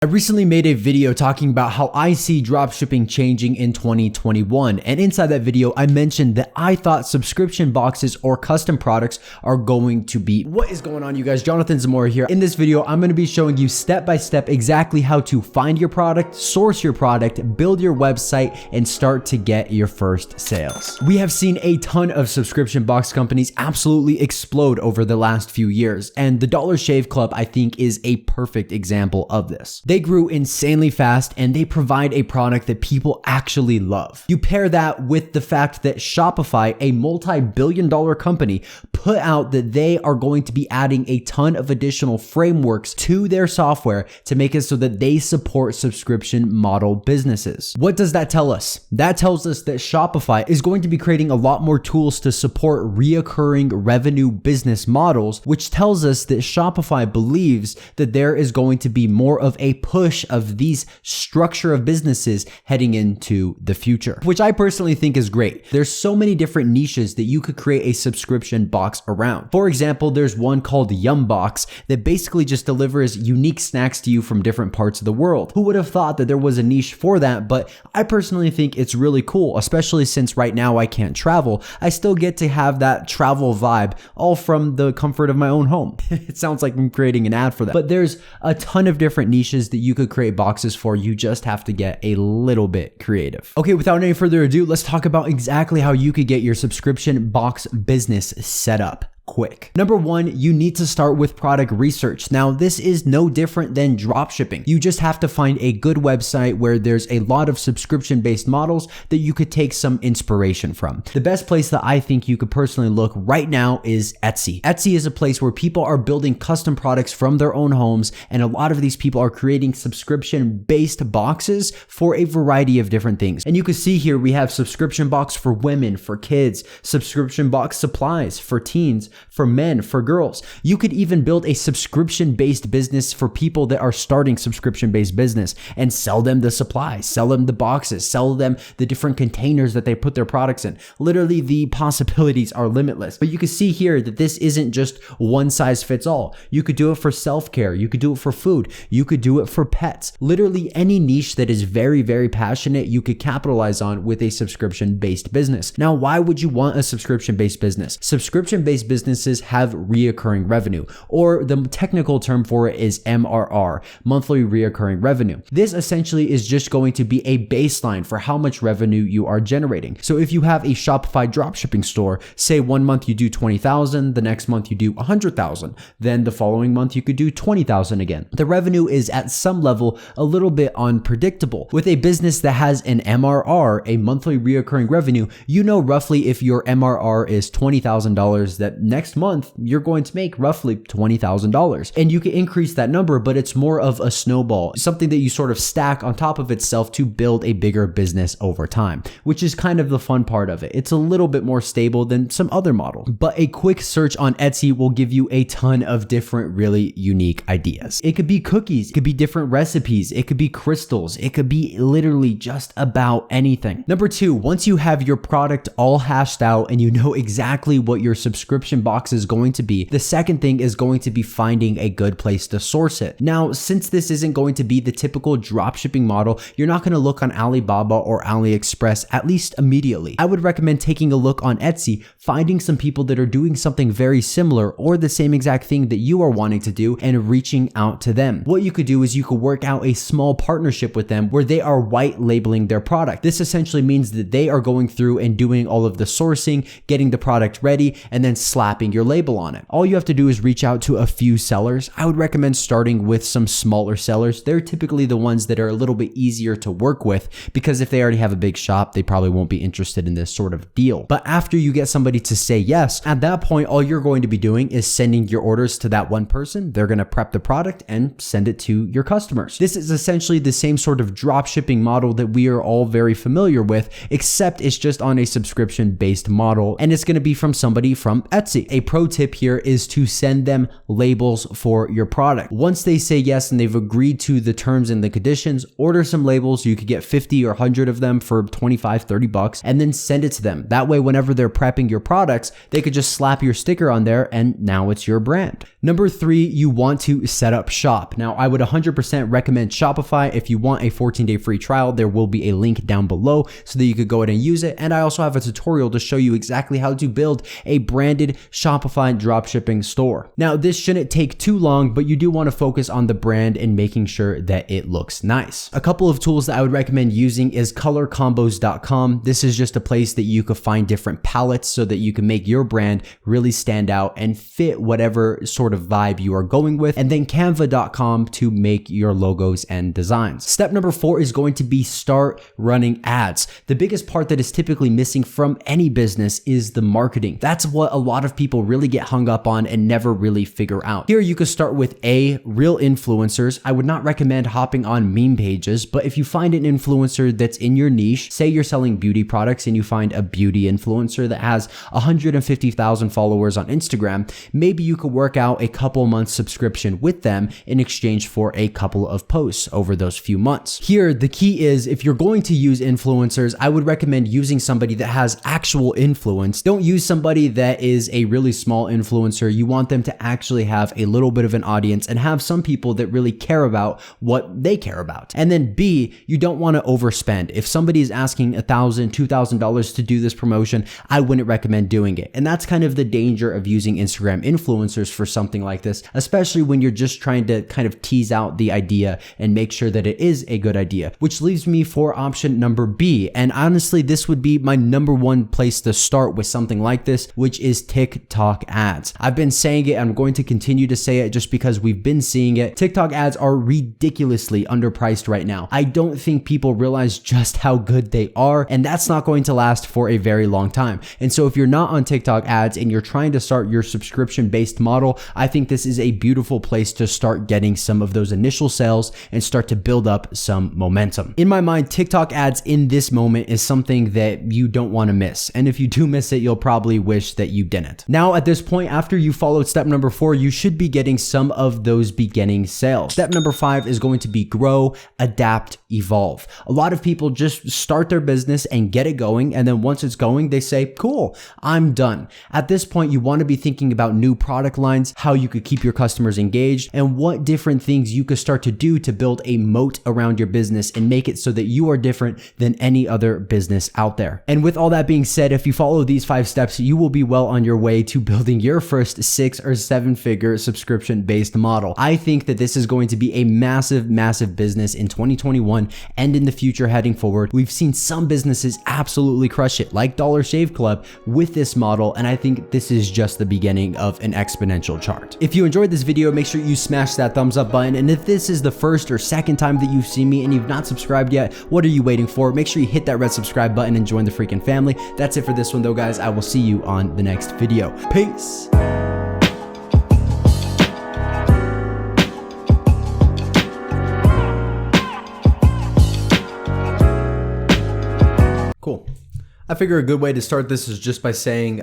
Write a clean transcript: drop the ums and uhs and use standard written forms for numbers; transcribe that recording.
I recently made a video talking about how I see dropshipping changing in 2021, and inside that video I mentioned that I thought subscription boxes or custom products are going to be. What is going on, you guys? Jonathan Zamora here. In this video I'm going to be showing you step by step exactly how to find your product, source your product, build your website, and start to get your first sales. We have seen a ton of subscription box companies absolutely explode over the last few years, and the Dollar Shave Club I think is a perfect example of this. They grew insanely fast and they provide a product that people actually love. You pair that with the fact that Shopify, a multi-billion-dollar company, put out that they are going to be adding a ton of additional frameworks to their software to make it so that they support subscription model businesses. What does that tell us? That tells us that Shopify is going to be creating a lot more tools to support reoccurring revenue business models, which tells us that Shopify believes that there is going to be more of a push of these structure of businesses heading into the future, which I personally think is great. There's so many different niches that you could create a subscription box around. For example, there's one called Yum Box that basically just delivers unique snacks to you from different parts of the world. Who would have thought that there was a niche for that? But I personally think it's really cool, especially since right now I can't travel. I still get to have that travel vibe all from the comfort of my own home. It sounds like I'm creating an ad for that. But there's a ton of different niches that you could create boxes for. You just have to get a little bit creative. Okay, without any further ado, let's talk about exactly how you could get your subscription box business set up quick. Number one, you need to start with product research. Now, this is no different than drop shipping. You just have to find a good website where there's a lot of subscription-based models that you could take some inspiration from. The best place that I think you could personally look right now is Etsy. Etsy is a place where people are building custom products from their own homes, and a lot of these people are creating subscription-based boxes for a variety of different things. And you can see here we have subscription box for women, for kids, subscription box supplies for teens, for men, for girls. You could even build a subscription-based business for people that are starting subscription-based business and sell them the supplies, sell them the boxes, sell them the different containers that they put their products in. Literally, the possibilities are limitless. But you can see here that this isn't just one size fits all. You could do it for self-care. You could do it for food. You could do it for pets. Literally any niche that is very, very passionate, you could capitalize on with a subscription-based business. Now, why would you want a subscription-based business? Subscription-based businesses have reoccurring revenue, or the technical term for it is MRR, monthly reoccurring revenue. This essentially is just going to be a baseline for how much revenue you are generating. So if you have a Shopify dropshipping store, say one month you do 20,000, the next month you do 100,000, then the following month you could do 20,000 again. The revenue is at some level a little bit unpredictable. With a business that has an MRR, a monthly reoccurring revenue, you know roughly if your MRR is $20,000 that next month you're going to make roughly $20,000, and you can increase that number, but it's more of a snowball, something that you sort of stack on top of itself to build a bigger business over time, which is kind of the fun part of it. It's a little bit more stable than some other models, but a quick search on Etsy will give you a ton of different really unique ideas. It could be cookies, it could be different recipes, it could be crystals, it could be literally just about anything. Number two, once you have your product all hashed out and you know exactly what your subscription box is going to be, the second thing is going to be finding a good place to source it. Now, since this isn't going to be the typical drop shipping model, you're not going to look on Alibaba or AliExpress, at least immediately. I would recommend taking a look on Etsy, finding some people that are doing something very similar or the same exact thing that you are wanting to do and reaching out to them. What you could do is you could work out a small partnership with them where they are white labeling their product. This essentially means that they are going through and doing all of the sourcing, getting the product ready, and then slapping your label on it. All you have to do is reach out to a few sellers. I would recommend starting with some smaller sellers. They're typically the ones that are a little bit easier to work with, because if they already have a big shop, they probably won't be interested in this sort of deal. But after you get somebody to say yes, at that point, all you're going to be doing is sending your orders to that one person. They're going to prep the product and send it to your customers. This is essentially the same sort of drop shipping model that we are all very familiar with, except it's just on a subscription based model, and it's going to be from somebody from Etsy. see. A pro tip here is to send them labels for your product. Once they say yes and they've agreed to the terms and the conditions, order some labels. You could get 50 or 100 of them for 25, 30 bucks, and then send it to them. That way, whenever they're prepping your products, they could just slap your sticker on there and now it's your brand. Number 3, you want to set up shop. Now, I would 100% recommend Shopify. If you want a 14-day free trial, there will be a link down below so that you could go ahead and use it. And I also have a tutorial to show you exactly how to build a branded Shopify dropshipping store. Now, this shouldn't take too long, but you do want to focus on the brand and making sure that it looks nice. A couple of tools that I would recommend using is colorcombos.com. This is just a place that you could find different palettes so that you can make your brand really stand out and fit whatever sort of vibe you are going with. And then canva.com to make your logos and designs. Step number 4 is going to be start running ads. The biggest part that is typically missing from any business is the marketing. That's what a lot of people really get hung up on and never really figure out. Here you could start with real influencers. I would not recommend hopping on meme pages, but if you find an influencer that's in your niche, say you're selling beauty products and you find a beauty influencer that has 150,000 followers on Instagram, maybe you could work out a couple months subscription with them in exchange for a couple of posts over those few months. Here, the key is if you're going to use influencers, I would recommend using somebody that has actual influence. Don't use somebody that is a really small influencer. You want them to actually have a little bit of an audience and have some people that really care about what they care about. And then B, you don't want to overspend. If somebody is asking $1,000, $2,000 to do this promotion, I wouldn't recommend doing it. And that's kind of the danger of using Instagram influencers for something like this, especially when you're just trying to kind of tease out the idea and make sure that it is a good idea, which leaves me for option number B. And honestly, this would be my number 1 place to start with something like this, which is TikTok ads. I've been saying it, I'm going to continue to say it just because we've been seeing it. TikTok ads are ridiculously underpriced right now. I don't think people realize just how good they are, and that's not going to last for a very long time. And so if you're not on TikTok ads and you're trying to start your subscription-based model, I think this is a beautiful place to start getting some of those initial sales and start to build up some momentum. In my mind, TikTok ads in this moment is something that you don't want to miss. And if you do miss it, you'll probably wish that you didn't. Now, at this point, after you followed step number 4, you should be getting some of those beginning sales. Step number 5 is going to be grow, adapt, evolve. A lot of people just start their business and get it going. And then once it's going, they say, cool, I'm done. At this point, you want to be thinking about new product lines, how you could keep your customers engaged, and what different things you could start to do to build a moat around your business and make it so that you are different than any other business out there. And with all that being said, if you follow these 5 steps, you will be well on your way to building your first 6 or 7 figure subscription-based model. I think that this is going to be a massive, massive business in 2021 and in the future heading forward. We've seen some businesses absolutely crush it, like Dollar Shave Club, with this model, and I think this is just the beginning of an exponential chart. If you enjoyed this video, make sure you smash that thumbs up button, and if this is the first or second time that you've seen me and you've not subscribed yet, what are you waiting for? Make sure you hit that red subscribe button and join the freaking family. That's it for this one though, guys. I will see you on the next video. Peace. Cool. I figure a good way to start this is just by saying,